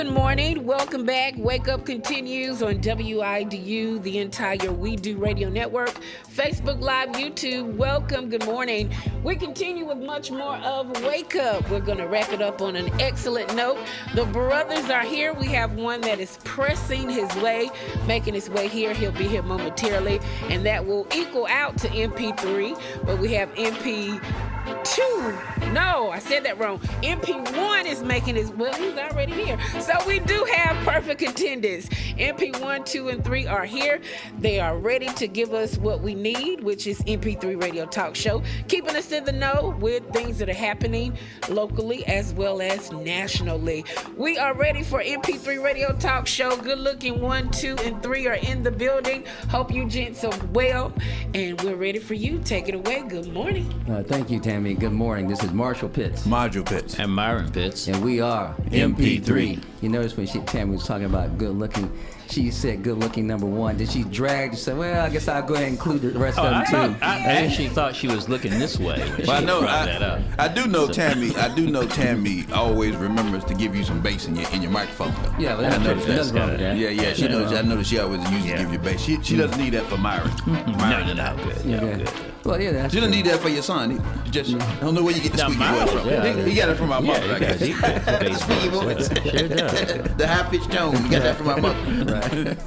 Good morning. Welcome back. Wake Up continues on WIDU, the entire We Do Radio Network, Facebook Live, YouTube. Welcome. Good morning. We continue with much more of Wake Up. We're going to wrap it up on an excellent note. The brothers are here. We have one that is pressing his way, making his way here. He'll be here momentarily, and that will equal out to MP3. But we have MP2. No, I said that wrong. MP1 is making his, well, he's already here. So we do have perfect attendance. MP1, 2, and 3 are here. They are ready to give us what we need, which is MP3 Radio Talk Show, keeping us in the know with things that are happening locally as well as nationally. We are ready for MP3 Radio Talk Show. Good looking 1, 2, and 3 are in the building. Hope you gents are well, and we're ready for you. Take it away. Good morning. Thank you, Tammy. Good morning. This is Marshall Pitts. Module Pitts. And Myron Pitts. And we are MP3. You notice when Tammy was talking about good looking, she said good looking number one. Then she dragged and said, well, I guess I'll go ahead and include the rest of them too. I actually thought she was looking this way. Well, I do know Tammy always remembers to give you some bass in your microphone. Yeah, well, that's wrong with that. Yeah, she knows. I noticed she always uses to give you bass. She doesn't need that for Myron. No, good. Yeah. Well, yeah, that's she doesn't need that for your son. I don't know where you get the squeaky voice from. Yeah. He got it from my mother. I guess. Squeaky voice. Sure does. The high-pitched tone. You got that from my mother. Right.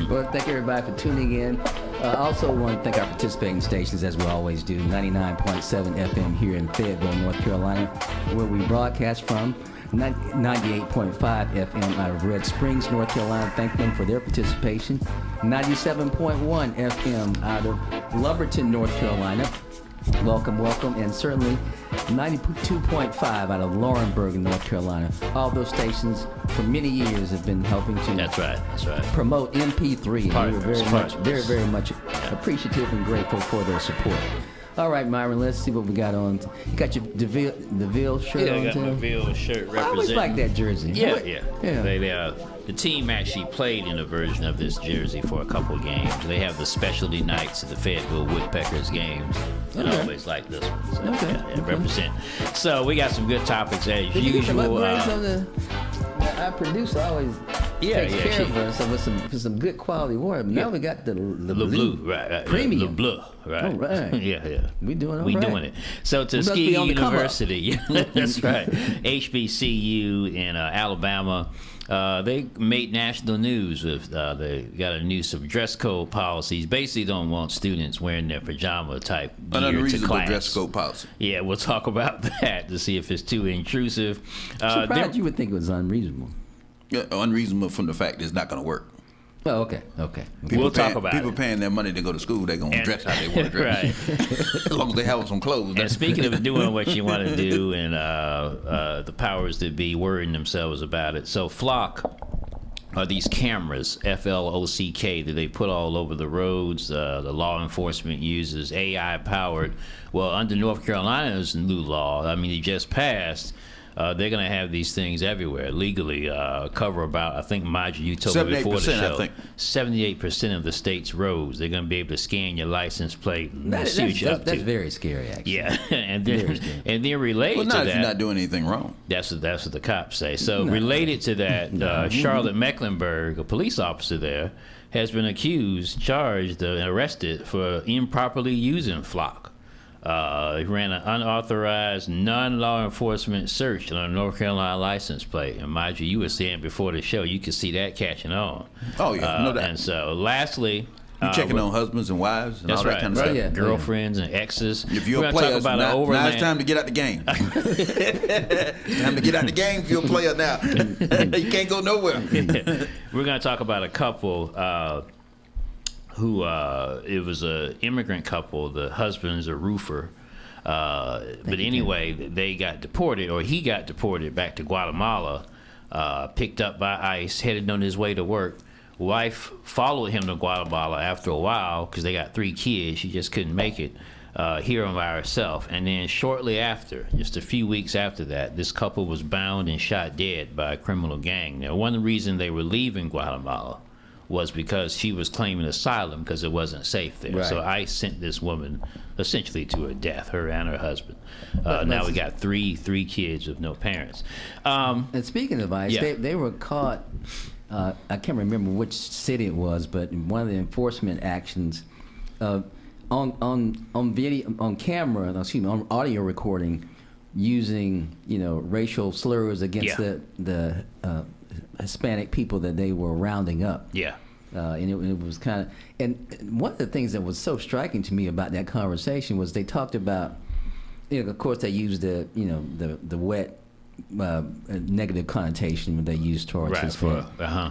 Well, thank everybody for tuning in. Also want to thank our participating stations, as we always do. 99.7 FM here in Fayetteville, North Carolina, where we broadcast from. 98.5 FM out of Red Springs, North Carolina. Thank them for their participation. 97.1 FM out of Lumberton, North Carolina. Welcome. And certainly 92.5 out of Laurinburg, North Carolina. All those stations for many years have been helping to That's right. promote MP3. And we were very much appreciative and grateful for their support. All right, Myron, let's see what we got on. You got your DeVille shirt on, I got my DeVille shirt representing. I always like that jersey. Yeah. The team actually played in a version of this jersey for a couple of games. They have the specialty nights at the Fayetteville Woodpeckers games. And I always like this one. So, represent. So we got some good topics as Did usual. You get some upgrades on the our producer always takes care of us with some good quality water. Now we got the blue, right? Premium. The blue, right? All right. Yeah. We doing all we right. doing it. So Tuskegee University, that's right. HBCU in Alabama. They made national news with they got a new some dress code policies. Basically, don't want students wearing their pajama type gear to unreasonable class. dress code policy. Yeah, we'll talk about that to see if it's too intrusive. Surprised you would think it was unreasonable. Yeah, unreasonable from the fact that it's not going to work. Oh, okay. We'll talk about people it. paying their money to go to school. They're going to dress how they want to dress. Right. As long as they have some clothes. And speaking of doing what you want to do, and the powers that be worrying themselves about it. So Flock are these cameras, FLOCK, that they put all over the roads. The law enforcement uses AI-powered. Well, under North Carolina's new law, I mean, it just passed. They're going to have these things everywhere legally. Cover about, I think, Maja, you told me before the show, 78% of the state's roads. They're going to be able to scan your license plate and see what you're up to. That's very scary, actually. Yeah, and then related to that, if you're not doing anything wrong. That's what the cops say. So related to that, Charlotte Mecklenburg, a police officer there, has been accused, charged, and arrested for improperly using Flock. He ran an unauthorized non-law enforcement search on a North Carolina license plate. And mind you were saying before the show, you could see that catching on. Oh, yeah, no doubt. And so lastly... You're checking on husbands and wives and all that kind of stuff. Yeah, girlfriends and exes. If you're a player, now it's time to get out the game. Time to get out the game if you're a player now. You can't go nowhere. We're going to talk about a couple... who it was a immigrant couple. The husband's a roofer, but anyway, they got deported, or he got deported back to Guatemala, picked up by ICE, headed on his way to work. Wife followed him to Guatemala after a while because they got 3 kids. She just couldn't make it here by herself. And then shortly after, just a few weeks after that, this couple was bound and shot dead by a criminal gang. Now, one reason they were leaving Guatemala was because she was claiming asylum because it wasn't safe there. Right. So ICE sent this woman essentially to her death, her and her husband. Now we got three kids with no parents. And speaking of ICE, Yeah. they were caught. I can't remember which city it was, but in one of the enforcement actions, on video, on camera, on audio recording, using racial slurs against the Hispanic people that they were rounding up. Yeah. And it was kind of, and one of the things that was so striking to me about that conversation was they talked about, of course they used the wet negative connotation when they used towards his family.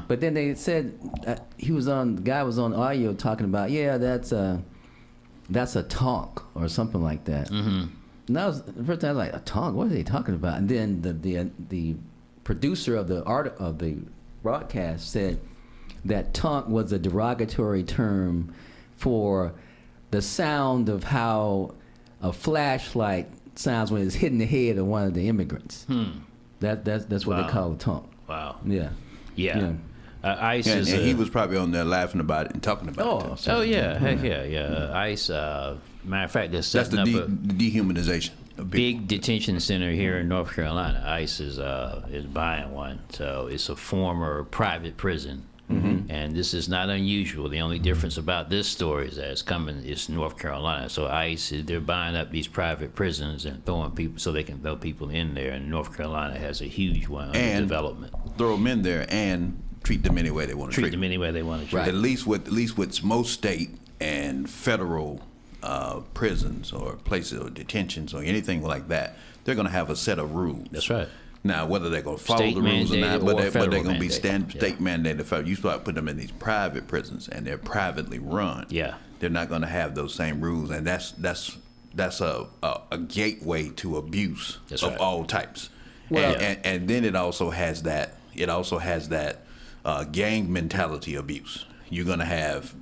But then they said the guy was on audio talking about, that's a tonk or something like that. Mm-hmm. And that was the first time I was like, a tonk? What are they talking about? And then the producer of the broadcast said that tonk was a derogatory term for the sound of how a flashlight sounds when it's hitting the head of one of the immigrants. That's what they call a tonk. Wow. Yeah. ICE and is. He was probably on there laughing about it and talking about it. Oh yeah, heck yeah. ICE. Matter of fact, they're That's setting the up a dehumanization of big detention center here in North Carolina. ICE is buying one, so it's a former private prison. Mm-hmm. And this is not unusual. The only difference about this story is that it's North Carolina. So ICE, they're buying up these private prisons and throwing people so they can throw people in there. And North Carolina has a huge one under development. Throw them in there and treat them any way they want to treat them any way they want to treat. Right. At least with most state and federal prisons or places or detentions or anything like that, they're going to have a set of rules. That's right. Now, whether they're going to follow State the rules or not, but they're going to be mandate. state mandated. You start putting them in these private prisons, and they're privately run. Yeah, they're not going to have those same rules, and that's a gateway to abuse of all types. Well, and then it also has that gang mentality abuse. You're going to have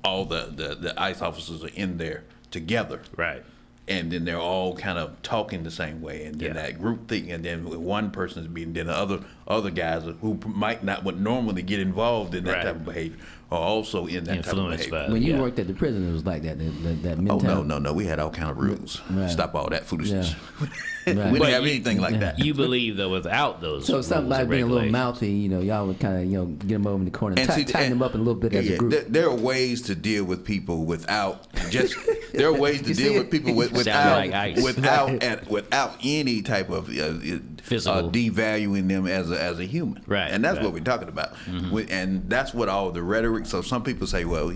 all the ICE officers are in there together, right? And then they're all kind of talking the same way, and then that group thing, and then one person is being, then the other guys who would normally get involved in that type of behavior are also in that type of behavior. When you worked at the prison, it was like that mentality. Oh no, we had all kind of rules. Right. Stop all that foolishness. Yeah. We didn't have anything like that. You believe though, without those, so something like being a little mouthy, y'all would kind of get them over in the corner, and tighten them up a little bit as a group. There are ways to deal with people without just. There are ways to deal with people without any type of physical devaluing them as a human. Right. And that's what we're talking about. Mm-hmm. And that's what all the rhetoric. So some people say, well,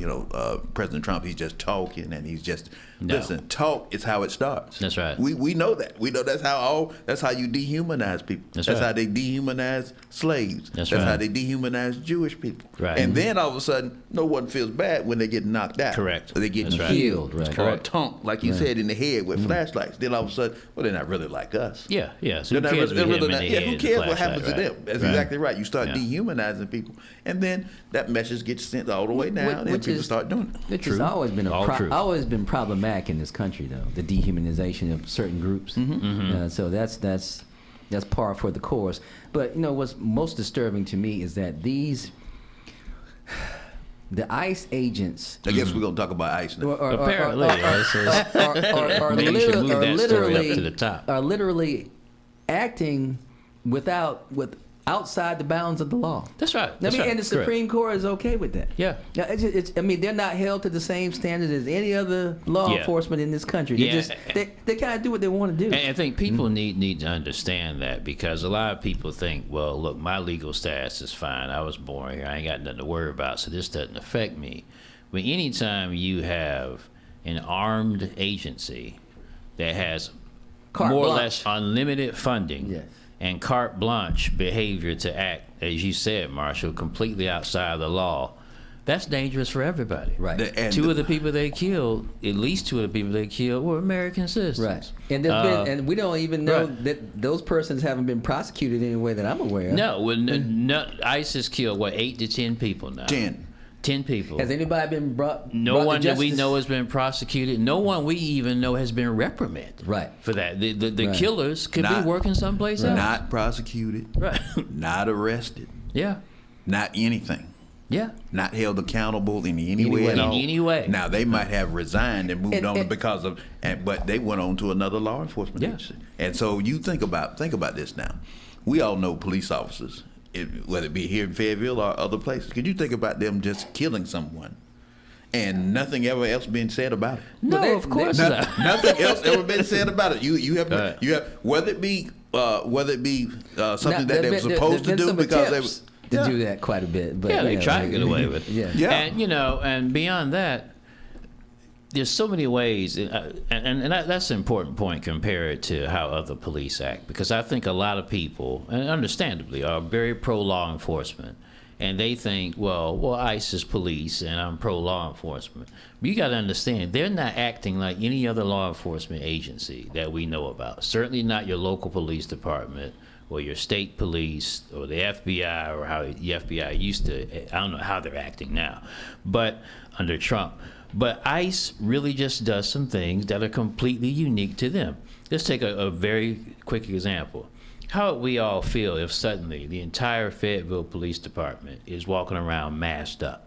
President Trump, he's just talking and he's just listen. Talk is how it starts. That's right. We know that. We know that's how you dehumanize people. That's how they dehumanize slaves. That's how they dehumanize Jewish people. Right. And then all of a sudden, no one feels bad when they get knocked out. Correct. Or they get killed. Right. Or tonk, like you said, in the head with flashlights. Then all of a sudden, well, they're not really like us. Yeah. So who cares who cares what happens to them? That's exactly right. You start dehumanizing people, and then that message gets sent all the way down, and people start doing it. Which has always been problematic in this country, though, the dehumanization of certain groups. Mm-hmm. So that's par for the course. But what's most disturbing to me is that the ICE agents. I guess we're gonna talk about ICE now. Apparently, are literally acting outside the bounds of the law. That's right. And the Supreme Court is okay with that. Yeah. They're not held to the same standard as any other law enforcement in this country. They kind of do what they want to do. And I think people need to understand that, because a lot of people think, well, look, my legal status is fine. I was born here. I ain't got nothing to worry about, so this doesn't affect me. But anytime you have an armed agency that has more or less unlimited funding, and carte blanche behavior to act, as you said, Marshall, completely outside the law, that's dangerous for everybody. Right. At least two of the people they killed were American citizens. Right. And and we don't even know that those persons haven't been prosecuted in any way that I'm aware of. No, ICE has killed 8 to 10 people now. 10 people. Has anybody been brought? No one that we know has been prosecuted. No one we even know has been reprimanded. Right. For that, the killers could be working someplace else. Not prosecuted. Right. Not arrested. Yeah. Not anything. Yeah. Not held accountable in any way at In all. any way. Now, they might have resigned and moved on because of, but they went on to another law enforcement agency. And so you think about this now. We all know police officers, whether it be here in Fayetteville or other places. Could you think about them just killing someone and nothing ever else being said about it? No, of course not. Nothing else ever been said about it. You have whether it be something that they were supposed to do because they was to do that quite a bit. But they try to get away with it. Yeah. And and beyond that, there's so many ways, and that's an important point compared to how other police act, because I think a lot of people, and understandably, are very pro law enforcement, and they think, well, ICE is police, and I'm pro law enforcement. But you got to understand, they're not acting like any other law enforcement agency that we know about. Certainly not your local police department, or your state police, or the FBI, or how the FBI used to. I don't know how they're acting now, but under Trump. But ICE really just does some things that are completely unique to them. Let's take a very quick example. How would we all feel if suddenly the entire Fayetteville Police Department is walking around masked up?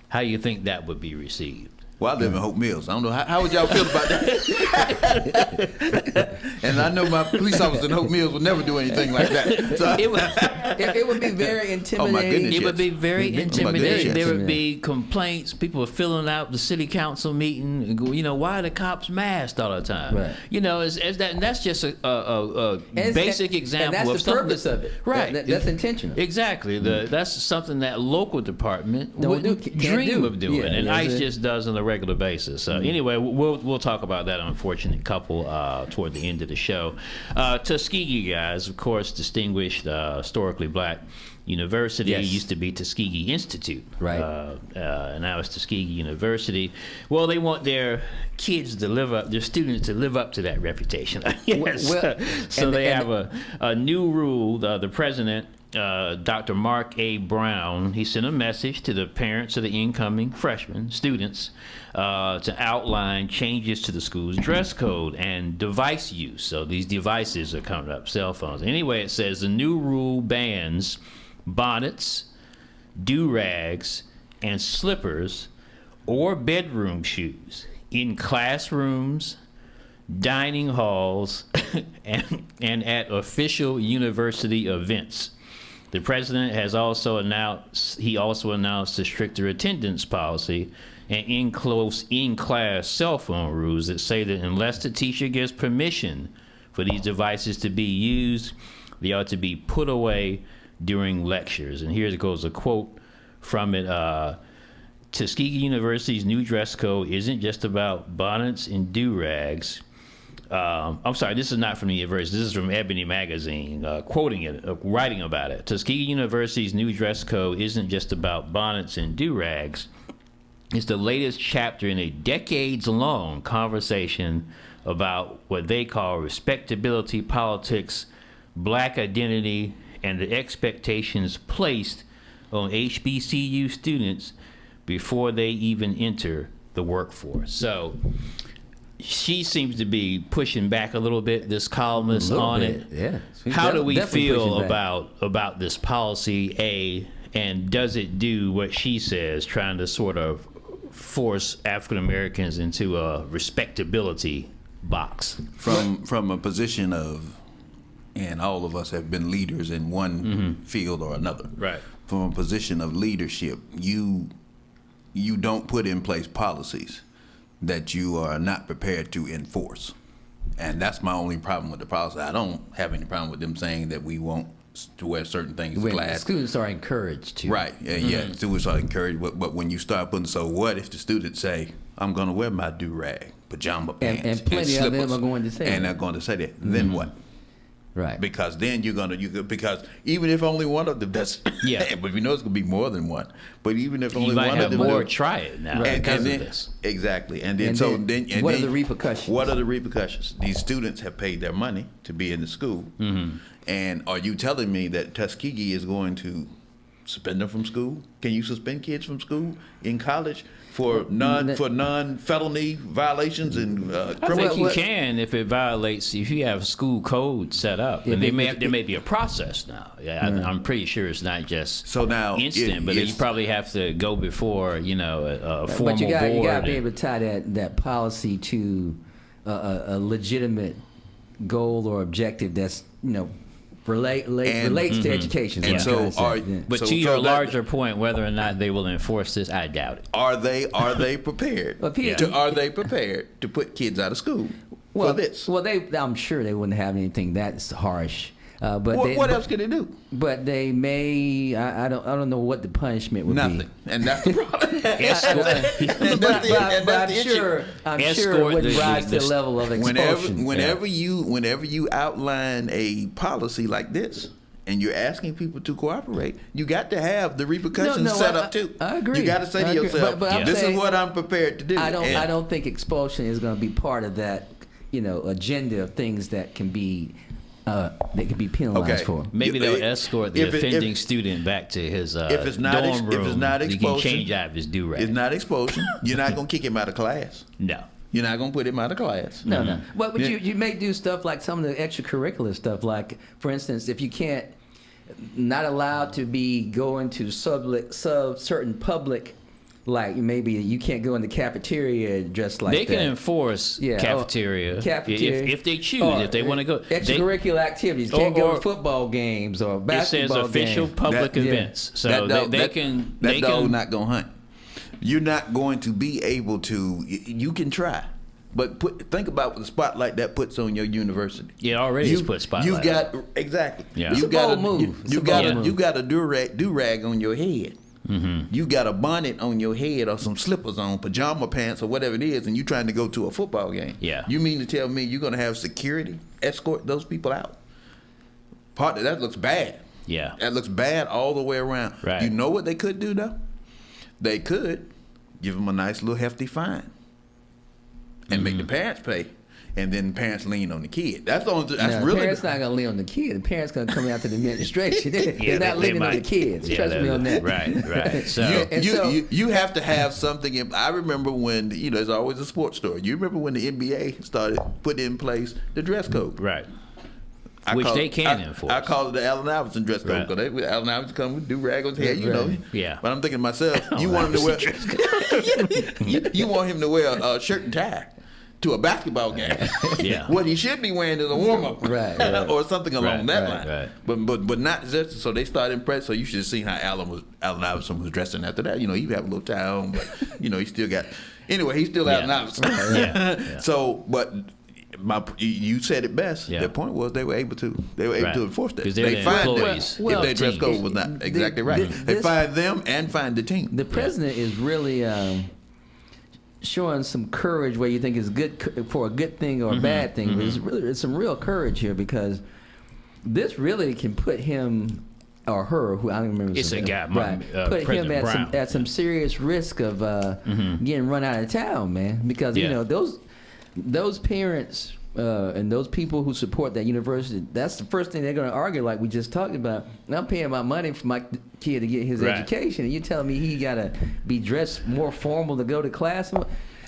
How do you think that would be received? Well, I live in Hope Mills. I don't know. How would y'all feel about that? And I know my police officers in Hope Mills would never do anything like that. So it would be very intimidating. Oh, my goodness. It would be very intimidating. Yes. There would be complaints. People were filling out the city council meeting. And go, why are the cops masked all the time? Right. And that's just a basic example and that's of the purpose of it. Right. That's intentional. Exactly. That's something that local department Can't wouldn't dream do. of doing, and ICE just does on a regular basis. Anyway, we'll talk about that unfortunate couple toward the end of the show. Tuskegee guys, of course, distinguished historically black university. Yes. Used to be Tuskegee Institute, Right. And now it's Tuskegee University. Well, they want their kids to their students to live up to that reputation, I guess. So they have a new rule. The president, Dr. Mark A. Brown, he sent a message to the parents of the incoming freshman students to outline changes to the school's dress code and device use. So these devices are coming up, cell phones. Anyway, it says the new rule bans bonnets, do-rags, and slippers or bedroom shoes in classrooms, dining halls, and at official university events. The president has also announced a stricter attendance policy and in-class cell phone rules that say that unless the teacher gives permission for these devices to be used, they ought to be put away during lectures. And here goes a quote from it. Tuskegee University's new dress code isn't just about bonnets and do-rags. I'm sorry, this is not from the university. This is from Ebony Magazine, quoting it, writing about it. Tuskegee University's new dress code isn't just about bonnets and do-rags. It's the latest chapter in a decades-long conversation about what they call respectability politics, black identity, and the expectations placed on HBCU students before they even enter the workforce. So she seems to be pushing back a little bit, this columnist on it. Yeah. How do we feel back. about this policy, and does it do what she says, trying to sort of force African Americans into a respectability box? From a position of, and all of us have been leaders in one field or another. Right. From a position of leadership, you don't put in place policies that you are not prepared to enforce. And that's my only problem with the policy. I don't have any problem with them saying that we won't to wear certain things in class. Students are encouraged to. Right, yeah, students are encouraged, but when you start putting, so what if the students say, I'm going to wear my do-rag, pajama pants, and plenty of slippers, them are going to say and that. they're going to say that, then what? Right. Because then because even if only one of them does, Yeah. but we know it's going to be more than one. But even if You only might one have of them more do, try it now and because then, of this. Exactly, and then what are the repercussions? What are the repercussions? These students have paid their money to be in the school, and are you telling me that Tuskegee is going to suspend them from school? Can you suspend kids from school in college for non-felony violations and I criminal? think you can if it violates, if you have school code set up. And there may be a process now. Yeah, I'm pretty sure it's not just instant, but you probably have to go before, a formal board. But you got to be able to tie that policy to a legitimate goal or objective that's, relates to education. And but to your larger point, whether or not they will enforce this, I doubt it. Are they prepared? Are they prepared to put kids out of school for this? Well, I'm sure they wouldn't have anything that's harsh. But what else could they do? But they may. I don't know what the punishment would be. Nothing, and that's the problem. I'm sure it wouldn't rise to the level of expulsion. Whenever you outline a policy like this, and you're asking people to cooperate, you got to have the repercussions set up too. I agree. You got to say to yourself, "This is what I'm prepared to do." I don't think expulsion is going to be part of that, agenda of things that can be. They could be penalized for. Maybe they'll escort the offending student back to his dorm room. If it's not expulsion, he can change out of his do-rag. It's not expulsion. You're not going to kick him out of class. No. You're not going to put him out of class. No. But you may do stuff like some of the extracurricular stuff. Like, for instance, if you can't, not allowed to be going to certain public. Like maybe you can't go in the cafeteria dressed like that. They can enforce cafeteria if they choose, if they want to go. Extracurricular activities. Can't go to football games or basketball games. It says official public events. So they can. That dog not going to hunt. You're not going to be able to. You can try. But think about the spotlight that puts on your university. Yeah, already it's put spotlight. You got exactly. Yeah. You got a do-rag on your head. Mm-hmm. You got a bonnet on your head or some slippers on, pajama pants or whatever it is, and you trying to go to a football game. Yeah. You mean to tell me you're going to have security escort those people out? Part of that looks bad. Yeah. That looks bad all the way around. Right. You know what they could do though? They could give them a nice little hefty fine and make the parents pay. And then parents lean on the kid. That's really. Parents not gonna lean on the kid. The parents gonna come out to the administration. They're not leaning on the kids. Trust me on that. Right. So you have to have something. I remember when there's always a sports story. You remember when the NBA started putting in place the dress code, right? Which they can enforce. I call it the Allen Iverson dress code because Allen Iverson come with do-rag on his head, Yeah. But I'm thinking to myself, you want him to wear you want him to wear a shirt and tie to a basketball game. Yeah. What he should be wearing is a warm-up. Right. Or something along that line. Right. But not just, so they started impressed. So you should have seen how Allen Iverson was dressing after that. He have a little tie on, but he still got, anyway, he's still Allen Iverson. Yeah. So, but you said it best. Yeah. Their point was they were able to enforce that. Because they're they fined them employees. if their dress code was not exactly right. They fined them and fined the team. The president is really showing some courage where you think is good for a good thing or a bad thing. But it's some real courage here because this really can put him or her, who I don't remember. It's a guy, put him Brown. at some serious risk of getting run out of town, man. Because those parents and those people who support that university, that's the first thing they're going to argue, like we just talked about. I'm paying my money for my kid to get his education, and you telling me he got to be dressed more formal to go to class?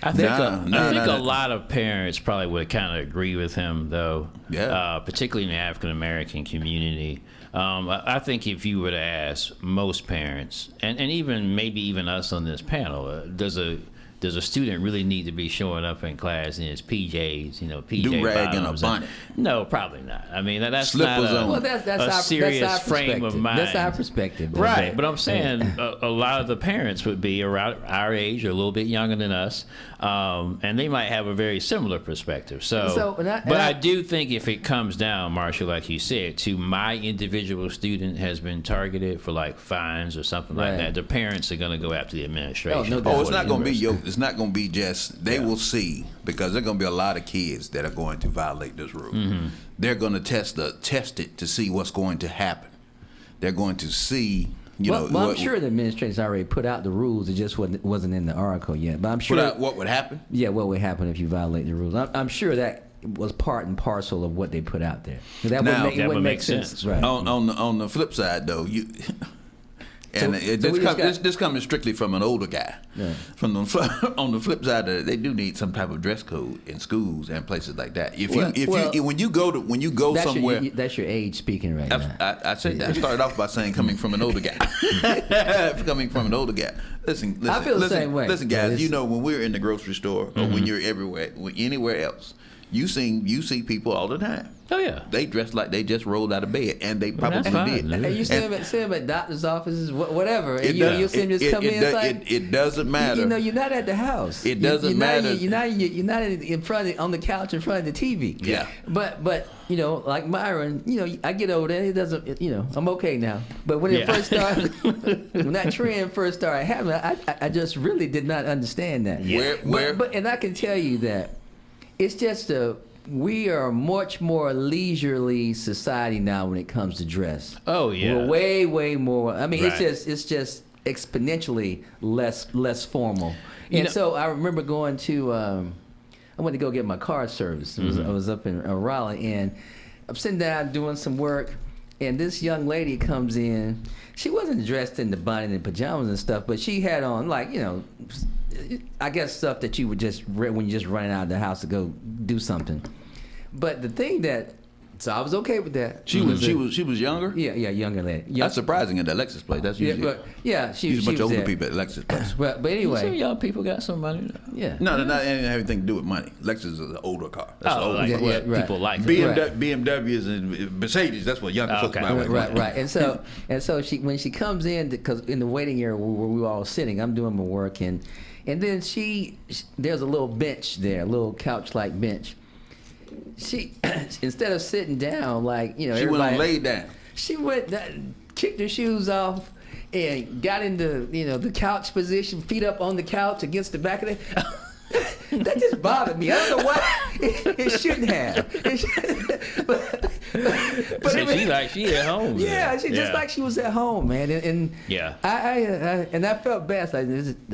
I think a lot of parents probably would kind of agree with him, though. Yeah. Particularly in the African American community. I think if you were to ask most parents, and maybe even us on this panel, does a student really need to be showing up in class in his PJs, PJ do-rag and a bonnet? No, probably not. I mean, that's Slippers not on. a serious frame of mind. That's our perspective. Right, but I'm saying a lot of the parents would be around our age or a little bit younger than us, and they might have a very similar perspective. I do think if it comes down, Marshall, like you said, to my individual student has been targeted for like fines or something like that, the parents are going to go after the administration. It's not going to be It's not going to be just, they will see, because there are going to be a lot of kids that are going to violate this rule. Mm-hmm. They're going to test it to see what's going to happen. They're going to see, I'm sure the administration's already put out the rules. It just wasn't in the article yet. But I'm sure. Put out what would happen? Yeah, what would happen if you violate the rules. I'm sure that was part and parcel of what they put out there. That would make sense. Right. On the flip side, though, And So this coming strictly from an older guy. Yeah. On the flip side of it, they do need some type of dress code in schools and places like that. When you go that's somewhere, that's your age speaking right now. I said that. I started off by saying coming from an older guy. Coming from an older guy. Listen, I feel the same way. Listen, guys. When we're in the grocery store or when you're anywhere else, you see people all the time. Oh yeah, they dress like they just rolled out of bed, and they probably did. And you see them at doctor's offices, whatever. And you see them just come in. It doesn't matter. You're not at the house. It doesn't matter. You're not in front on the couch in front of the TV. Yeah. But like Myron, I get over there. It doesn't. I'm okay now. But when it first started, when that trend first started happening, I just really did not understand that. Yeah. And I can tell you that it's just we are a much more leisurely society now when it comes to dress. Oh yeah, we're way, way more. I mean, right. it's just exponentially less formal. And so I remember going to I went to go get my car serviced. I was up in Raleigh, and I'm sitting down doing some work, and this young lady comes in. She wasn't dressed in the bonnet and pajamas and stuff, but she had on I guess stuff that you would just when you're just running out of the house to go do something. But the thing so I was okay with that. She was younger. Yeah, younger lady. That's surprising at the Lexus place. That's usually she was a bunch of older there. people at Lexus place. But anyway, some young people got some money. Yeah. No, not anything to do with money. Lexus is an older car. That's an older car. right. People like BMWs and Mercedes. That's what young folks buy. Right. And so when she comes in, because in the waiting area where we were all sitting, I'm doing my work, and then there's a little bench there, a little couch-like bench. She, instead of sitting down like, she went on laid down. She went, kicked her shoes off and got into, the couch position, feet up on the couch against the back of it. That just bothered me. I don't know why. It shouldn't have. But she at home. Yeah, just like she was at home, man. And yeah, I felt bad. So I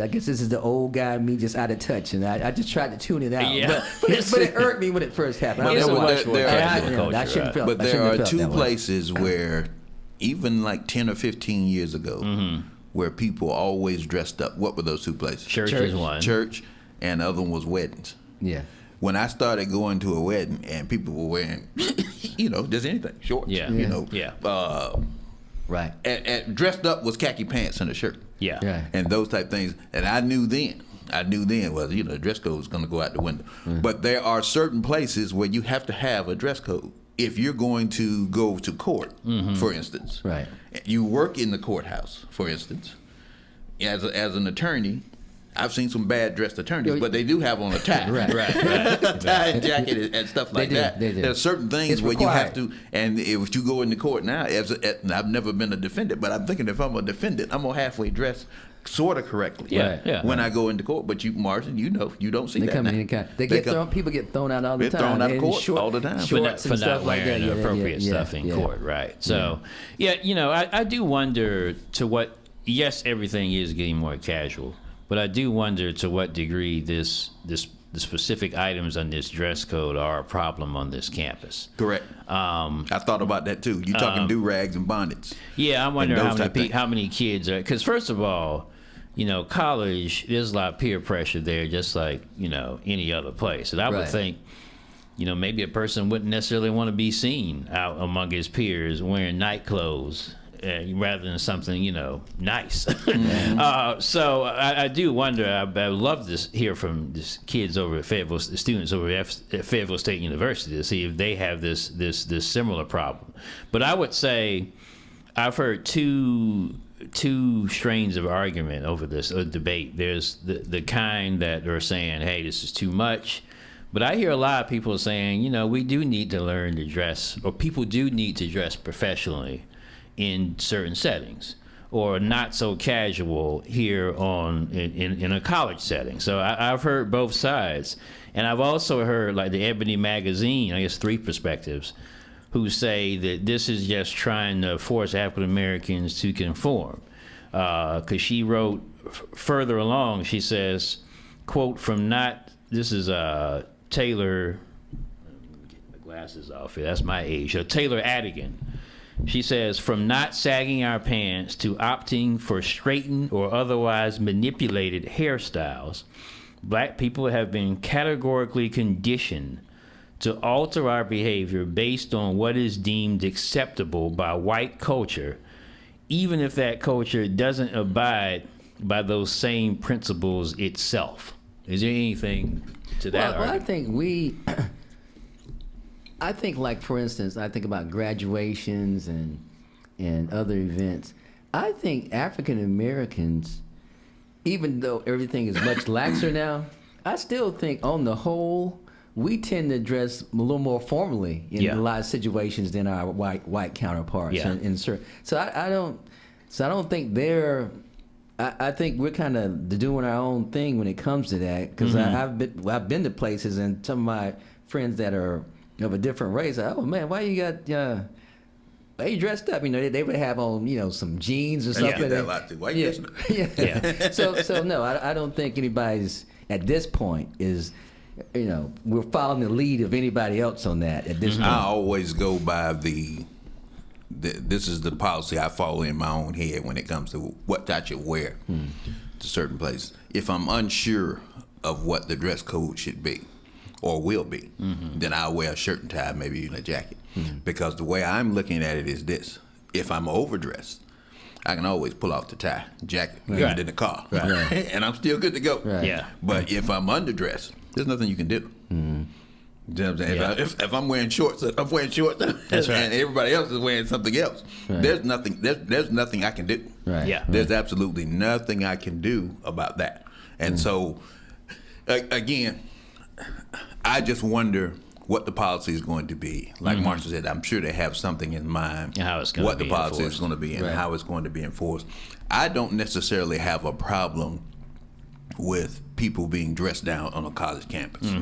guess this is the old guy in me just out of touch, and I just tried to tune it out. Yeah. But it irked me when it first happened. I shouldn't feel. But there are two places where, even like 10 or 15 years ago, where people always dressed up. What were those two places? Church is one. Church. And the other one was weddings. Yeah. When I started going to a wedding and people were wearing, just anything, shorts. Yeah. Right. And dressed up was khaki pants and a shirt. Yeah. Yeah. And those type things. And I knew then the dress code was going to go out the window. But there are certain places where you have to have a dress code. If you're going to go to court, for instance. Right. You work in the courthouse, for instance. As an attorney, I've seen some bad dressed attorneys, but they do have on a tie, right. tie and jacket and stuff like that. They do. There's certain things where you have to, and if you go into court now, I've never been a defendant, but I'm thinking if I'm a defendant, I'm gonna halfway dress sort of correctly. Yeah. When I go into court, but Martin, you don't see that. People get thrown out all the time. They're thrown out of court all the time for not wearing appropriate stuff in court, right? So, I do wonder to what. Yes, everything is getting more casual. But I do wonder to what degree the specific items on this dress code are a problem on this campus. Correct. I thought about that too. You talking do-rags and bonnets. Yeah, I wonder how many kids are. Because first of all, college, there's a lot of peer pressure there, just like, any other place. And I would think, maybe a person wouldn't necessarily want to be seen out among his peers wearing night clothes. Rather than something, nice. So I do wonder. I would love to hear from these kids over at Fayetteville, the students over at Fayetteville State University, to see if they have this similar problem. But I would say I've heard two strains of argument over this debate. There's the kind that are saying, "Hey, this is too much." But I hear a lot of people saying, we do need to learn to dress, or people do need to dress professionally in certain settings, or not so casual here in a college setting. So I've heard both sides. And I've also heard, like the Ebony magazine, I guess 3 perspectives, who say that this is just trying to force African Americans to conform. Because she wrote further along, she says, quote, this is Taylor, let me get my glasses off here, that's my age, Taylor Adigan. She says, from not sagging our pants to opting for straightened or otherwise manipulated hairstyles, black people have been categorically conditioned to alter our behavior based on what is deemed acceptable by white culture, even if that culture doesn't abide by those same principles itself. Is there anything to that? Well, I think like, for instance, I think about graduations and other events. I think African Americans, even though everything is much laxer now, I still think on the whole, we tend to dress a little more formally in a lot of situations than our white counterparts. Yeah. So I don't think they're. I think we're kind of doing our own thing when it comes to that, because I've been to places, and some of my friends that are of a different race, oh man, why you got why you dressed up? You know, they would have on some jeans or something. I get that a lot too. Why you dressed up? Yeah. So no, I don't think anybody's at this point is. We're following the lead of anybody else on that at this point. I always go by this is the policy I follow in my own head when it comes to what I should wear to certain places. If I'm unsure of what the dress code should be or will be, then I'll wear a shirt and tie, maybe even a jacket. Because the way I'm looking at it is this: if I'm overdressed, I can always pull off the tie, jacket, leave it in the car, and I'm still good to go. Right. Yeah. But if I'm underdressed, there's nothing you can do. You know what I'm saying? If I'm wearing shorts, I'm wearing shorts, That's right. and everybody else is wearing something else. Right. There's nothing I can do. Right. Yeah. There's absolutely nothing I can do about that. And so, again, I just wonder what the policy is going to be. Like Marshall said, I'm sure they have something in mind How it's gonna what the be policy enforced. is going to be and Right. how it's going to be enforced. I don't necessarily have a problem with people being dressed down on a college campus.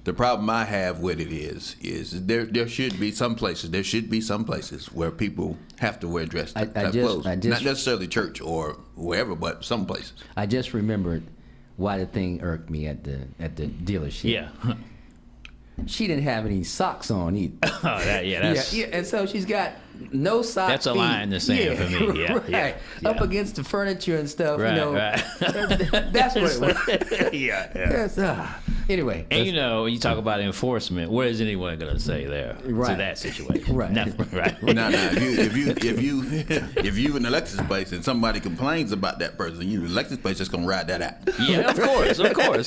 The problem I have with it is there should be some places where people have to wear dress type clothes. Not necessarily church or wherever, but some places. I just remembered why the thing irked me at the dealership. Yeah. She didn't have any socks on either. That's And so she's got no socks. That's a line in the sand for me. Yeah, right. yeah. Up against the furniture and stuff. Right, right. That's what it was. yeah. Yes, anyway. And you talk about enforcement. What is anyone going to say there to Right. that situation? Right. Nothing. Right. No. If you in the Lexus place and somebody complains about that person, the Lexus place just gonna ride that out. Yeah, of course.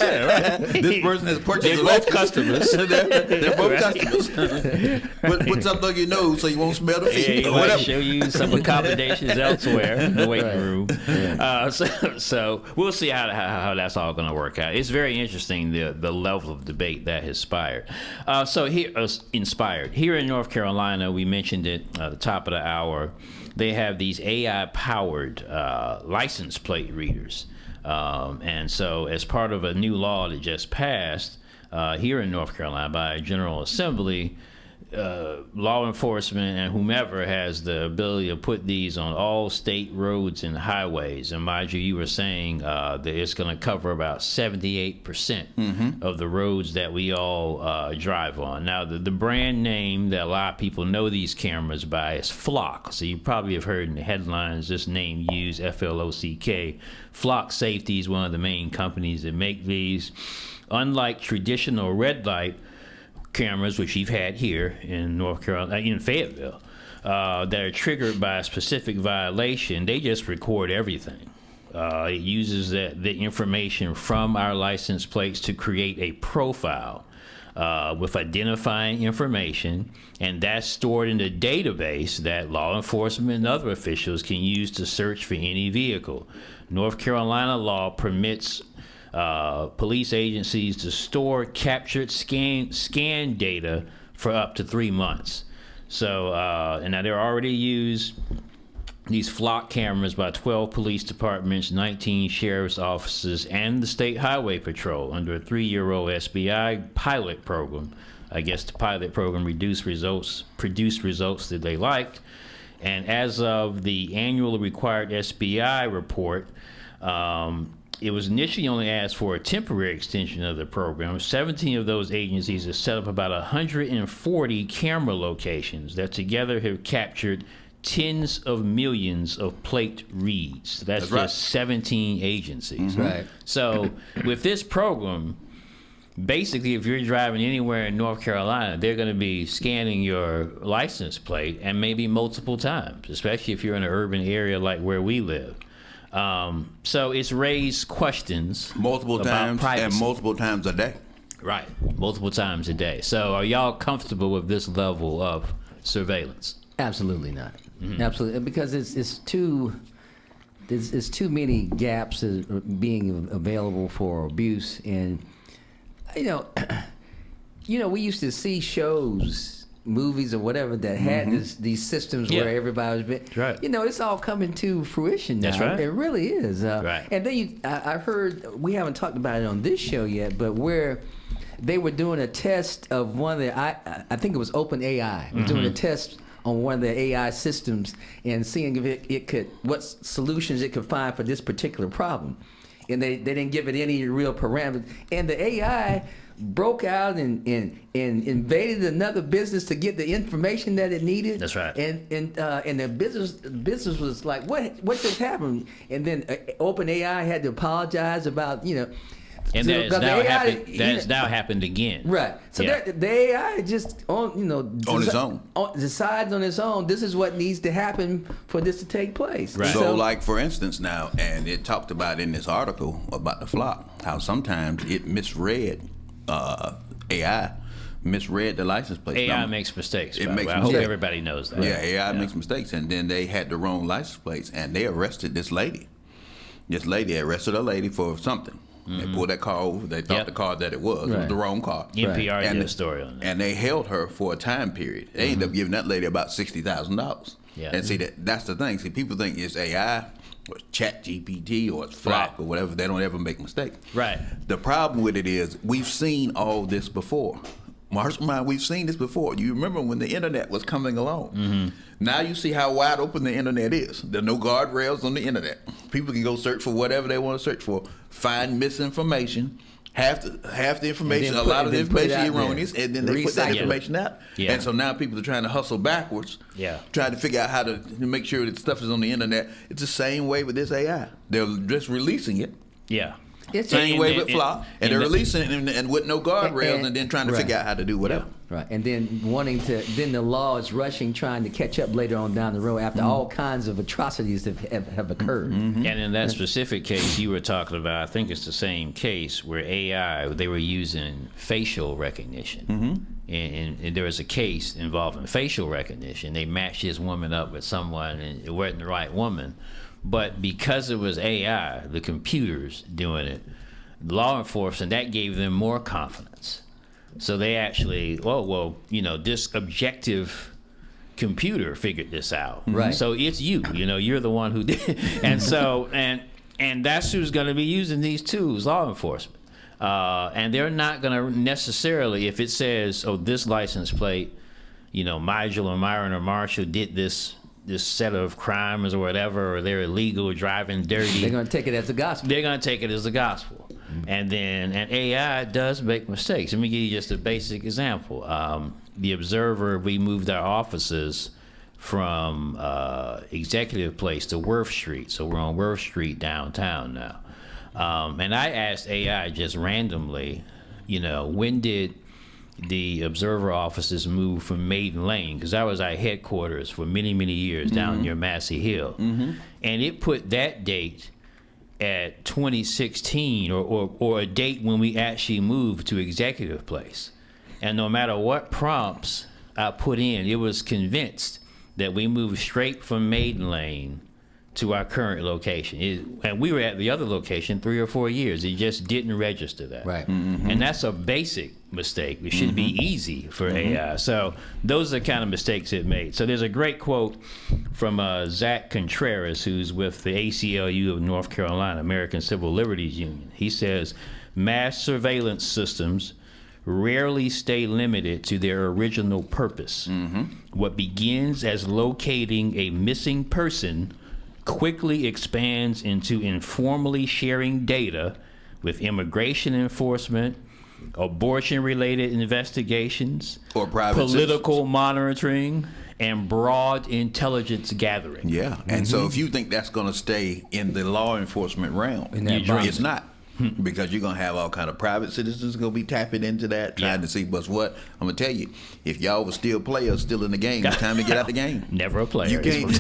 Yeah, right. This person has purchased They're a both Lexus. customers. They're both Right. customers. Put something on your nose so you won't smell the feet. Yeah, he or might whatever. show you some accommodations elsewhere in the waiting room. So we'll see how that's all going to work out. It's very interesting the level of debate that has inspired. Here in North Carolina, we mentioned it at the top of the hour. They have these AI-powered license plate readers. And so as part of a new law that just passed here in North Carolina by a General Assembly, law enforcement and whomever has the ability to put these on all state roads and highways. And mind you were saying that it's going to cover about 78% of the roads that we all drive on. Now, the brand name that a lot of people know these cameras by is Flock. So you probably have heard in the headlines this name used, Flock. Flock Safety is one of the main companies that make these. Unlike traditional red light cameras, which you've had here in North Carolina, in Fayetteville, that are triggered by a specific violation, they just record everything. It uses the information from our license plates to create a profile with identifying information, and that's stored in a database that law enforcement and other officials can use to search for any vehicle. North Carolina law permits police agencies to store captured scan data for up to 3 months. So, and now they're already used, these Flock cameras, by 12 police departments, 19 sheriff's offices, and the State Highway Patrol under a 3-year-old SBI pilot program. I guess the pilot program produced results that they liked. And as of the annual required SBI report, it was initially only asked for a temporary extension of the program. 17 of those agencies have set up about 140 camera locations that together have captured tens of millions of plate reads. That's right. just 17 agencies. Right. So with this program, basically, if you're driving anywhere in North Carolina, they're going to be scanning your license plate, and maybe multiple times, especially if you're in an urban area like where we live. So it's raised questions Multiple about times privacy. and multiple times a day. Right, multiple times a day. So are y'all comfortable with this level of surveillance? Absolutely not. Absolutely, because it's too many gaps being available for abuse, and you know, we used to see shows, movies, or whatever that had these systems where everybody was. Right. You know, it's all coming to fruition now. That's right. It really is. Right. And then I heard, we haven't talked about it on this show yet, but where they were doing a test of one of the, I think it was OpenAI, was doing a test on one of the AI systems and seeing if it could, what solutions it could find for this particular problem. And they didn't give it any real parameters. And the AI broke out and invaded another business to get the information that it needed. That's right. And the business was like, what just happened? And then OpenAI had to apologize about, you know. And that has now happened again. Right. So the AI just on its own decides on its own. This is what needs to happen for this to take place. Right. So, like for instance, now, and it talked about in this article about the flock, how sometimes it misread AI. Misread the license plate AI number. makes mistakes. It by the makes way. I hope mistakes. everybody knows that. Yeah, AI makes mistakes, and then they had the wrong license plates, and they arrested this lady. This lady arrested a lady for something. They pulled that car over. They thought the car that it was Right. the wrong car. NPR And did a story on that. And they held her for a time period. They ended up giving that lady about $60,000. Yeah. And see, that's the thing. See, people think it's AI or it's Chat GPT or it's Flock Right. or whatever. They don't ever make mistakes. Right. The problem with it is we've seen all this before. We've seen this before. You remember when the internet was coming along. Now you see how wide open the internet is. There are no guardrails on the internet. People can go search for whatever they want to search for, find misinformation, half the information, a lot of the information erroneous, and then they put that information out. Yeah. And so now people are trying to hustle backwards, trying to figure out how to make sure that stuff is on the internet. It's the same way with this AI. They're just releasing it. Yeah. Same way with Flock, and they're releasing it and with no guardrails, and then trying to right. figure out how to do whatever. Right, and then then the law is rushing, trying to catch up later on down the road after all kinds of atrocities have occurred. And in that specific case you were talking about, I think it's the same case where AI, they were using facial recognition. And there was a case involving facial recognition. They matched this woman up with someone, and it wasn't the right woman. But because it was AI, the computers doing it, law enforcement, that gave them more confidence. So they actually, this objective computer figured this out. Right. So it's you're the one who did. And so, and that's who's going to be using these tools, law enforcement. And they're not going to necessarily, if it says, this license plate, Nigel or Myron or Marshall did this set of crimes or whatever, or they're illegal, driving dirty. They're going to take it as the gospel. They're going to take it as the gospel. And AI does make mistakes. Let me give you just a basic example. The Observer, we moved our offices from Executive Place to Worth Street. So we're on Worth Street downtown now. And I asked AI just randomly, when did the Observer offices moved from Maiden Lane, because that was our headquarters for many, many years down near Massey Hill. And it put that date at 2016 or a date when we actually moved to Executive Place. And no matter what prompts I put in, it was convinced that we moved straight from Maiden Lane to our current location. And we were at the other location 3 or 4 years. It just didn't register that. Right. And that's a basic mistake. It should be easy for AI. So those are the kind of mistakes it made. So there's a great quote from Zach Contreras, who's with the ACLU of North Carolina, American Civil Liberties Union. He says, mass surveillance systems rarely stay limited to their original purpose. What begins as locating a missing person quickly expands into informally sharing data with immigration enforcement, abortion-related investigations, or private political monitoring, and broad intelligence gathering. Yeah, and so if you think that's going to stay in the law enforcement realm, it's not. Because you're going to have all kind of private citizens going to be tapping into that, trying to see what's what. I'm going to tell you, if y'all were still players, still in the game, it's time to get out the game. Never a player. You can't,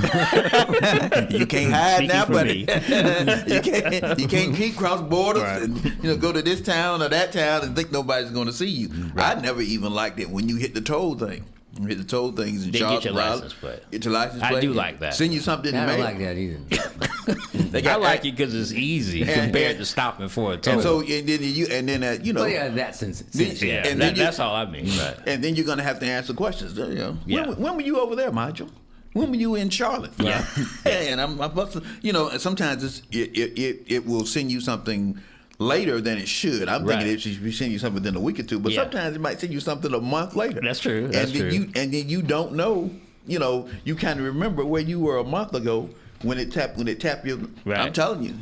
you can't hide now, buddy. you can't keep cross borders and go to this town or that town and think nobody's going to see you. Right. I never even liked it when you hit the toll thing. Hit the toll things and get your license plate. Get your license plate. I do like that. Send you something in the mail. I don't like that either. I like it because it's easy compared to stopping for a toll. And so, and then Well, yeah, that sense. That's all I mean. Right. And then you're going to have to answer questions. When were you over there, Michael? When were you in Charlotte? Yeah. And I'm supposed to, sometimes it will send you something later than it should. I'm thinking it should be sending you something within a week or two, but sometimes it might send you something a month later. That's true. And then you don't know. You kind of remember where you were a month ago when it tapped you. Right. I'm telling you,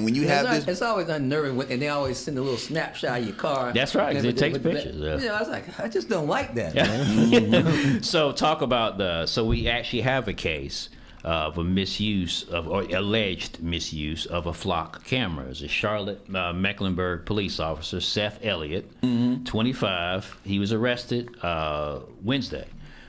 when you have this, it's always unnerving, and they always send a little snapshot of your car. That's right, because it takes pictures. I was like, I just don't like that. Man. So talk about so we actually have a case of a misuse of, or alleged misuse of, a flock camera. It's a Charlotte Mecklenburg police officer, Seth Elliott, 25. He was arrested Wednesday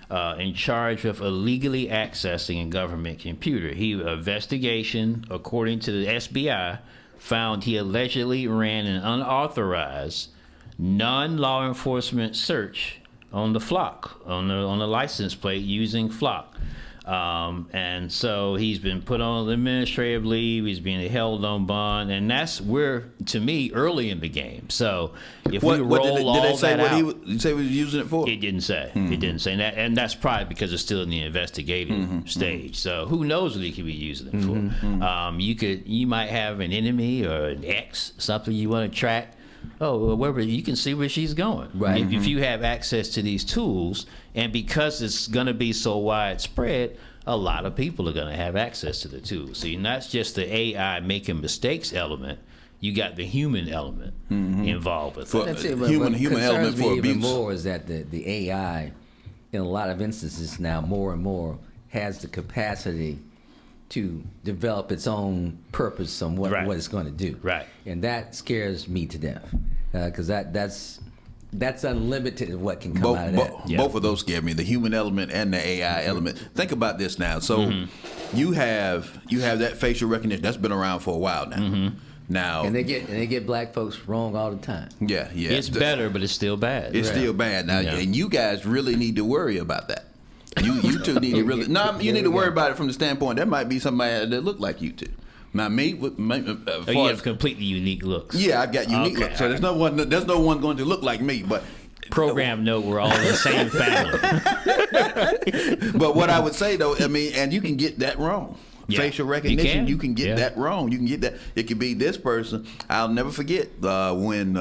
in charge of illegally accessing a government computer. Investigation, according to the SBI, found he allegedly ran an unauthorized, non-law enforcement search on the flock, on the license plate using flock. And so he's been put on administrative leave. He's being held on bond, and we're, to me, early in the game. So if we roll all that out, did they say what he was using it for? It didn't say. It didn't say that, and that's probably because it's still in the investigative stage. So who knows what he could be using it for? You might have an enemy or an ex, something you want to track. Wherever you can see where she's going. Right. If you have access to these tools, and because it's going to be so widespread, a lot of people are going to have access to the tools. So not just the AI making mistakes element, you got the human element involved with it. That's it. Human element for abuse. Even more is that the AI, in a lot of instances now, more and more has the capacity to develop its own purpose on what it's going to do. Right. And that scares me to death because that's unlimited what can come out of that. Both of those scare me, the human element and the AI element. Think about this now. So you have that facial recognition that's been around for a while now. Now, and they get black folks wrong all the time. Yeah. It's better, but it's still bad. It's still bad now, and you guys really need to worry about that. You two need to really. No, you need to worry about it from the standpoint that might be somebody that look like you two. Now me, you have completely unique looks. Yeah, I've got unique looks. So there's no one going to look like me. But program note, we're all in the same family. But what I would say though, and you can get that wrong. Facial recognition, you can get that wrong. You can get that. It could be this person. I'll never forget when.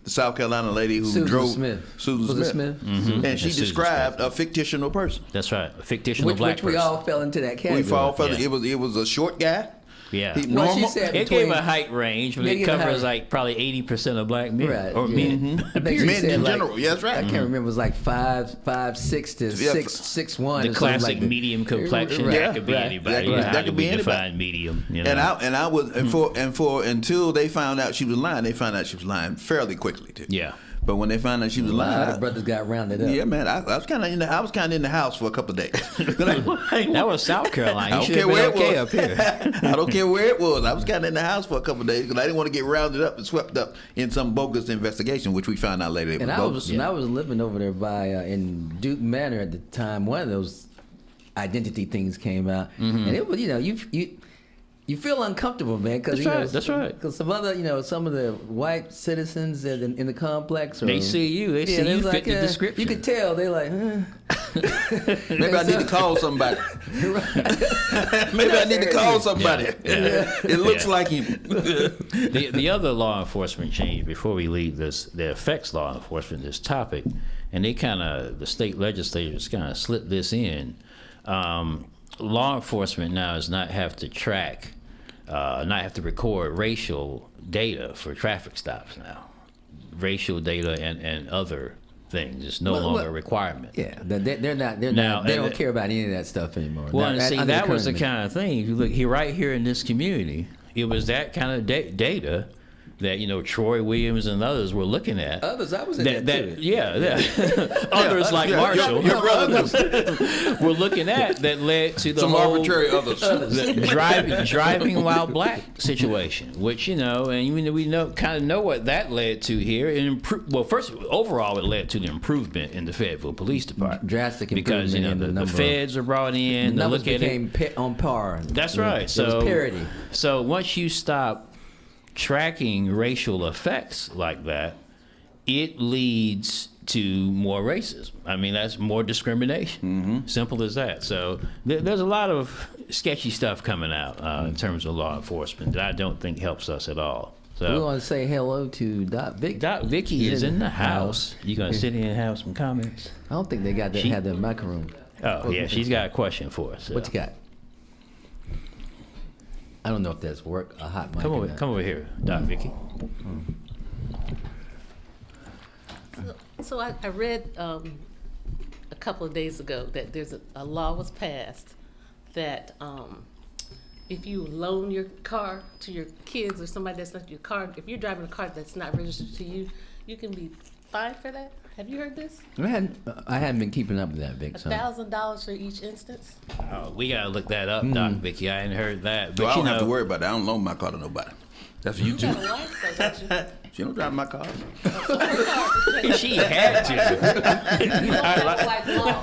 The South Carolina lady who drove Susan Smith. And she described a fictional person. That's right, a fictional black person. Which we all fell into that category. It was a short guy. Yeah. She said it gave a height range, but it covers like probably 80% of black men or men. Men in general. Yeah, that's right. I can't remember. It was like 5'6" to 6'1". The classic medium complexion. That could be anybody. That could be anybody. Define medium. And I was until they found out she was lying. They found out she was lying fairly quickly too. Yeah. But when they found out she was lying, a lot of brothers got rounded up. Yeah, man, I was kind of in the house for a couple of days. That was South Carolina. I don't care where it was. Up here. I don't care where it was. I was kind of in the house for a couple of days because I didn't want to get rounded up and swept up in some bogus investigation, which we found out later. And I was living over there by in Duke Manor at the time. One of those identity things came out, and it was you feel uncomfortable, man, because that's right. Because some of the white citizens in the complex, they see you, they see you fit the description. You could tell they're like, maybe I need to call somebody. Maybe I need to call somebody. It looks like him. The other law enforcement change before we leave this that affects law enforcement, this topic, and the state legislators kind of slipped this in. law enforcement now does not have to track, not have to record racial data for traffic stops now. Racial data and other things. It's no longer a requirement. Yeah, they're not. They don't care about any of that stuff anymore. Well, Not- and see, under that was the current kind of thing. If you look here, right here in this community, it was that kind of data that Troy Williams and others were looking at. Others, I was in that too. Yeah. Others like Marshall your brothers. were looking at that led to the Some whole arbitrary others. the driving while black situation, which and we know what that led to here. And first overall, it led to the improvement in the Fayetteville Police Department. Drastic because improvement in the the number feds are brought in. The to numbers look at became on par. That's Yeah, right. there was parity. So once you stop tracking racial effects like that, it leads to more racism. I mean, that's more discrimination. Simple as that. So there's a lot of sketchy stuff coming out in terms of law enforcement that I don't think helps us at all. So We want to say hello to Doc Vic. Doc Vicky is in the house. You gonna sit in and have some comments? I don't think they got that. Had that microphone. Oh yeah, she's got a question for us. So. What you got? I don't know if that's work. A hot mic. Come or over, not. come over here, Doc Vicky. So I read a couple of days ago that there's a law was passed that if you loan your car to your kids or somebody that's not your car, if you're driving a car that's not registered to you, you can be fined for that. Have you heard this? I hadn't been keeping up with that, Vic. So. $1,000 for each instance. Oh, we gotta look that up, Doc Vicky. I ain't heard that. But So I don't have to worry about that. I don't loan my car to nobody. That's what you You do. got a wife, though, don't you? She don't drive my car. She had to. You don't have a wife law.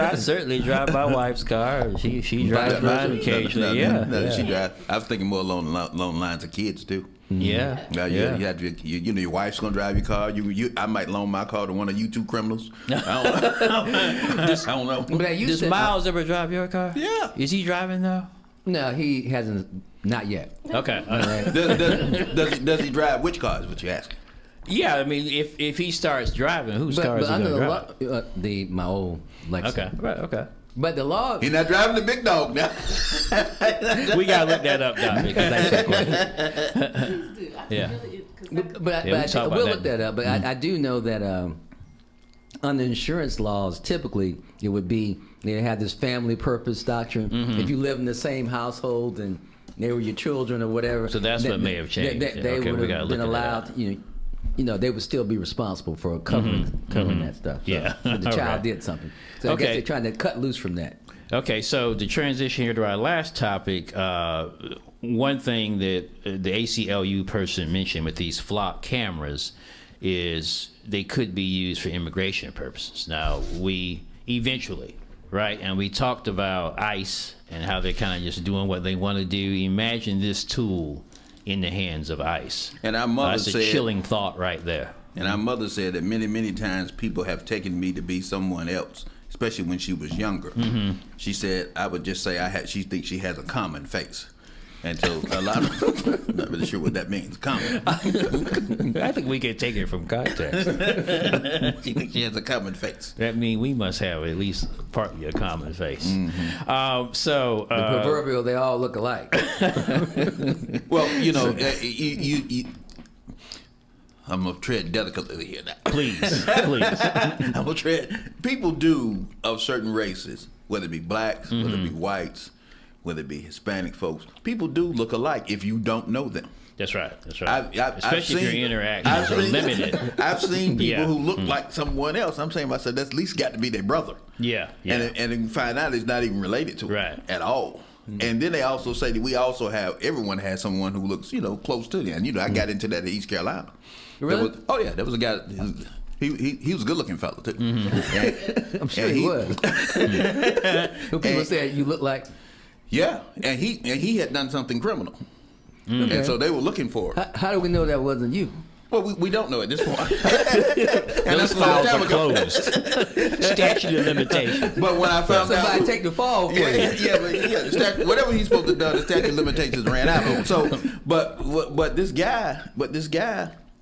I certainly drive my wife's car. She drives mine occasionally. Yeah. She drive. I was thinking more along lines of kids too. Yeah. Now you have to, your wife's gonna drive your car. I might loan my car to one of you two criminals. I don't know. But I used Does to, Miles ever drive your car? Yeah. Is he driving though? No, he hasn't. Not yet. Okay. Does he drive which car? Is what you asking? Yeah, I mean, if he starts driving, whose car is he under gonna the drive? law, my old Lexus. Okay. Right. Okay. But the law. He's not driving the big dog now. We gotta look that up, Doc. Because that's a question. Please do. Yeah. But Yeah, we talk about we'll that. look that up. But I do know that under insurance laws, typically it would be they have this family purpose doctrine. If you live in the same household and they were your children or whatever. So that's what may have changed. They Okay, we would gotta have look been at that. allowed. They would still be responsible for covering that stuff. So, Yeah. if the All child right. did something. So I Okay. guess they're trying to cut loose from that. Okay, so to transition here to our last topic, one thing that the ACLU person mentioned with these flock cameras is they could be used for immigration purposes. Now, we eventually, right, and we talked about ICE and how they're kind of just doing what they want to do. Imagine this tool in the hands of ICE. And our mother That's a said, chilling thought right there. and our mother said that many, many times people have taken me to be someone else, especially when she was younger. She said, I would just say she thinks she has a common face. And so a lot of, not really sure what that means, common. I think we can take it from context. She thinks she has a common face. That means we must have at least partly a common face. The proverbial, they all look alike. Well, I'm going to tread delicately here now. Please. I'm going to tread. People do of certain races, whether it be blacks, whether it be whites, whether it be Hispanic folks, people do look alike if you don't know them. That's right. I've Especially if your interactions are limited. I've seen people Yeah. who look like someone else. I'm saying to myself, that's at least got to be their brother. Yeah. And you find out it's not even related to Right. it at all. And then they also say that we also have, everyone has someone who looks, close to them. I got into that in East Carolina. Really? There was a guy, he was a good looking fellow too. I'm sure And he was. Who people said you look like. Yeah, and he had done something criminal. And so they were looking for it. How do we know that wasn't you? Well, we don't know at this point. And Those that's a long files time are ago. closed. Statute of limitations. But when I found out, Somebody take the fall for you. whatever he's supposed to do, the statute of limitations ran out. So, but this guy,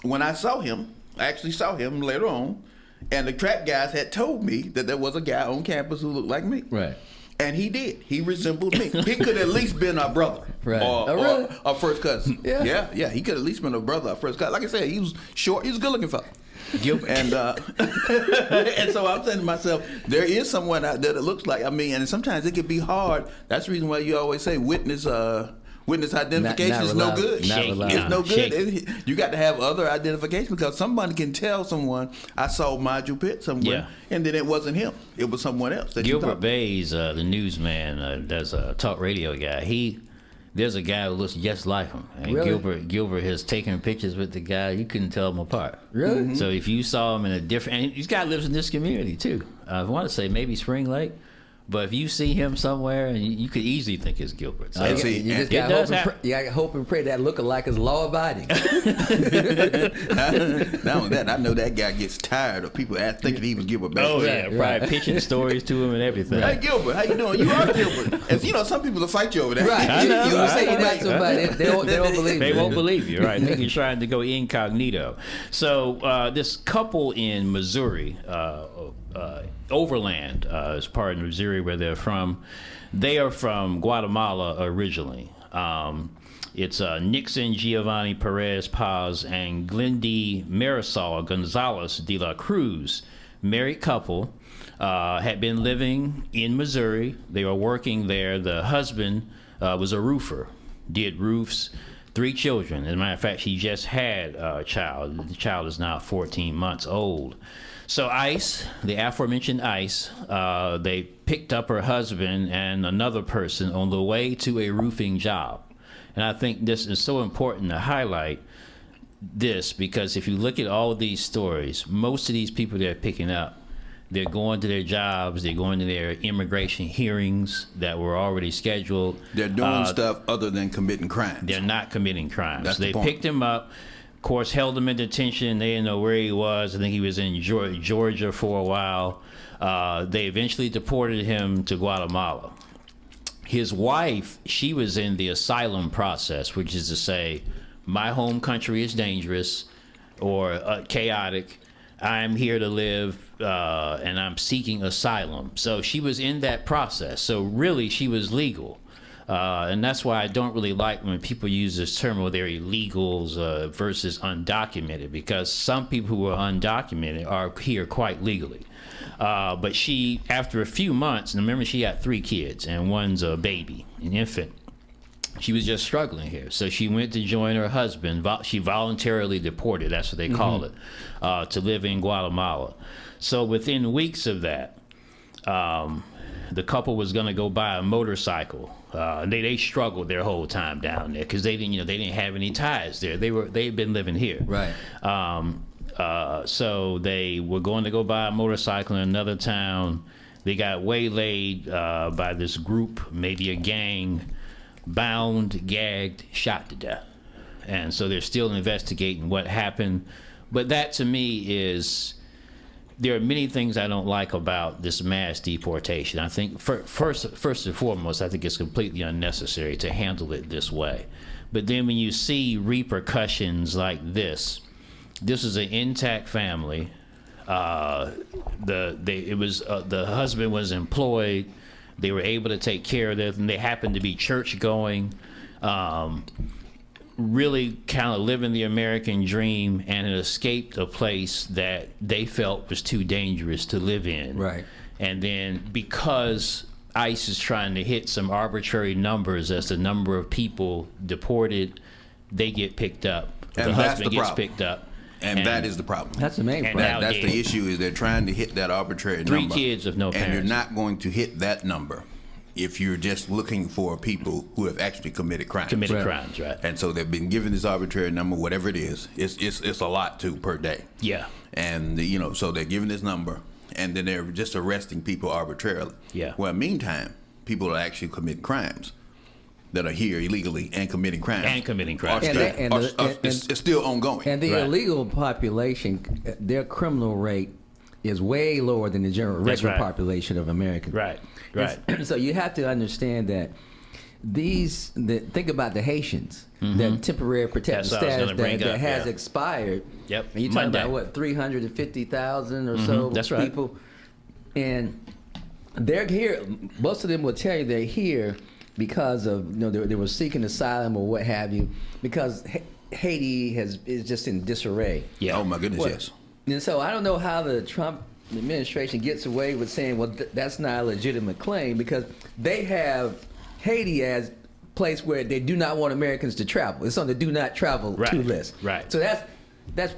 when I saw him, I actually saw him later on, And the track guys had told me that there was a guy on campus who looked like me. Right. And he did. He resembled me. He could at least been our brother. Right. Or our first cousin. Yeah. Yeah. He could at least been a brother, our first cousin. Like I said, he was short. He was a good-looking fella. And and so I'm saying to myself, there is someone out there that looks like, and sometimes it can be hard. That's the reason why you always say witness identification is no good. It's no good. You got to have other identification because somebody can tell someone, I saw Module Pitt somewhere, and then it wasn't him. It was someone else. Gilbert Bays, the newsman, there's a talk radio guy. There's a guy who looks just like him. And Really? Gilbert has taken pictures with the guy. You couldn't tell them apart. Really? Mm-hmm. So if you saw him in a different, and this guy lives in this community too. I want to say maybe Spring Lake. But if you see him somewhere, and you could easily think it's Gilbert. So And see, you just it got does hope, happen. you got hope and pray that look-alike is law-abiding. Not only that, I know that guy gets tired of people thinking he was Gilbert Bates. Oh yeah, Right. probably pitching stories to him and everything. Hey Gilbert, how you doing? You are Gilbert. And some people will fight you over that. Right. I know. You say you're not somebody, they don't believe They you. won't believe you, right? They're trying to go incognito. So this couple in Missouri, Overland is part of Missouri where they're from. They are from Guatemala originally. It's Nixon Giovanni Perez Paz and Glendy Marisol Gonzalez de la Cruz, married couple, had been living in Missouri. They were working there. The husband was a roofer, did roofs, 3 children. As a matter of fact, she just had a child. The child is now 14 months old. So ICE, the aforementioned ICE, they picked up her husband and another person on the way to a roofing job. And I think this is so important to highlight this because if you look at all of these stories, most of these people they're picking up, they're going to their jobs, they're going to their immigration hearings that were already scheduled. They're doing stuff other than committing crimes. They're not committing crimes. That's the They point. picked him up. Of course, held him in detention. They didn't know where he was. I think he was in Georgia for a while. They eventually deported him to Guatemala. His wife, she was in the asylum process, which is to say, my home country is dangerous or chaotic. I'm here to live and I'm seeking asylum. So she was in that process. So really, she was legal. And that's why I don't really like when people use this term where they're illegals versus undocumented, because some people who are undocumented are here quite legally. But she, after a few months, and remember she had 3 kids and one's a baby, an infant, she was just struggling here. So she went to join her husband. She voluntarily deported, that's what they call it, to live in Guatemala. So within weeks of that, the couple was going to go buy a motorcycle. They struggled their whole time down there because they didn't have any ties there. They'd been living here. Right. So they were going to go buy a motorcycle in another town. They got waylaid by this group, maybe a gang, bound, gagged, shot to death. And so they're still investigating what happened. But that to me is, there are many things I don't like about this mass deportation. I think first and foremost, I think it's completely unnecessary to handle it this way. But then when you see repercussions like this is an intact family. The husband was employed. They were able to take care of them. They happened to be church going. Really kind of living the American dream, and it escaped a place that they felt was too dangerous to live in. Right. And then because ICE is trying to hit some arbitrary numbers as the number of people deported, they get picked up. And the that's husband the gets problem. picked up. And that is the problem. That's the main And problem. now That's dead. the issue, is they're trying to hit that arbitrary 3 number. kids with no And you're parents. not going to hit that number if you're just looking for people who have actually committed crimes. Committed Right. crimes, right? And so they've been given this arbitrary number, whatever it is. It's a lot too per day. Yeah. And so they're given this number, and then they're just arresting people arbitrarily. Yeah. Well, meantime, people are actually committing crimes that are here illegally and committing crimes. And committing crimes. It's still ongoing. And the Right. illegal population, their criminal rate is way lower than the general That's regular right. population of Americans. Right. Right. So you have to understand that think about the Haitians, that temporary protected That's what I was status gonna bring that up, has yeah. expired. Yep. And you're talking Monday. about what, 350,000 or so That's right. people, and they're here. Most of them will tell you they're here because of they were seeking asylum or what have you, because Haiti is just in disarray. Yeah. Oh my goodness, Well, yes. And so I don't know how the Trump administration gets away with saying, well, that's not a legitimate claim, because they have Haiti as a place where they do not want Americans to travel. It's on the do not travel to list. Right. So that's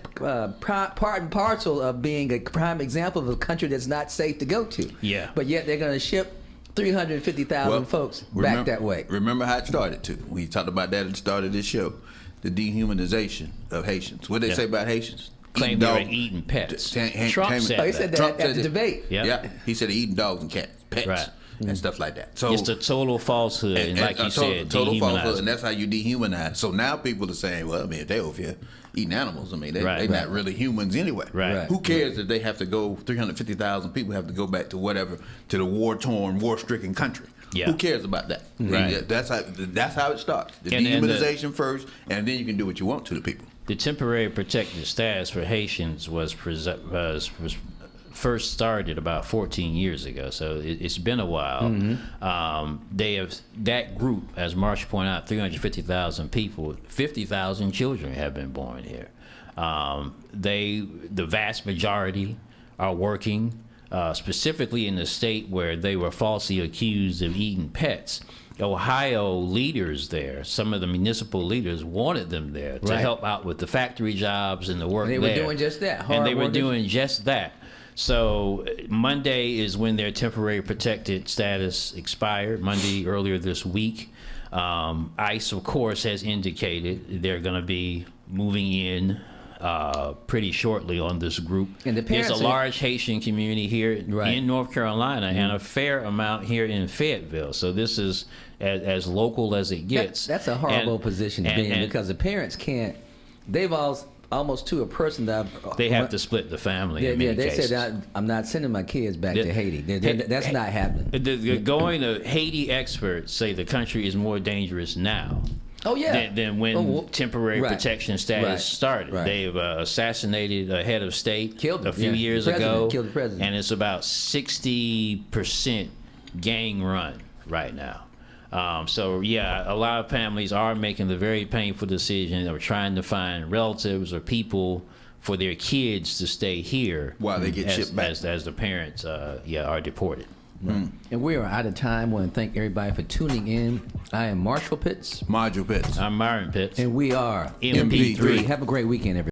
part and parcel of being a prime example of a country that's not safe to go to. Yeah. But yet they're going to ship 350,000 folks back that way. Remember how it started too. We talked about that at the start of this show. The dehumanization of Haitians. What did they say about Haitians? Claimed they were eating pets. Trump said Oh, he said that Trump at said the it. debate. Yep. Yeah, he said eating dogs and cats, pets, Right. and stuff like that. So It's a total falsehood, and like you said, total falsehood, dehumanizing. and that's how you dehumanize. So now people are saying, well, I mean, if they over here eating animals, I mean, they're not really humans anyway. Right. Who cares if they have to go? 350,000 people have to go back to whatever, to the war-torn, war-stricken country. Yeah. Who cares about that? Right. Yeah, that's how it starts. The And dehumanization first, and then you can do what you want to the people. The temporary protected status for Haitians was first started about 14 years ago, so it's been a while. They have that group, as Marsh pointed out, 350,000 people. 50,000 children have been born here. The vast majority are working, specifically in the state where they were falsely accused of eating pets. Ohio leaders there, some of the municipal leaders wanted them there to help out with the factory jobs and the work And they were doing just that. And they hard were workers. doing just that. So Monday is when their temporary protected status expired, Monday earlier this week. ICE, of course, has indicated they're going to be moving in pretty shortly on this group. And the There's parents a large Haitian community here in North Carolina and a fair amount here in Fayetteville. So this is as local as it gets. That's a horrible position to be in, because the parents can't. They've almost to a person that they have to split the family. Yeah, in many they cases. said I'm not sending my kids back to Haiti. That's not happening. Going to Haiti, experts say the country is more dangerous now. Oh yeah. Than when temporary protection status started. Right. They've assassinated a head of state Killed him, a few years the president, ago, killed the president. and it's about 60% gang run right now. So yeah, a lot of families are making the very painful decision of trying to find relatives or people for their kids to stay here While they get shipped back. as the parents are deported. And we are out of time. I want to thank everybody for tuning in. I am Marshall Pitts, Module Pitts. I'm Myron Pitts. and we are MP3. Have a great weekend, everybody.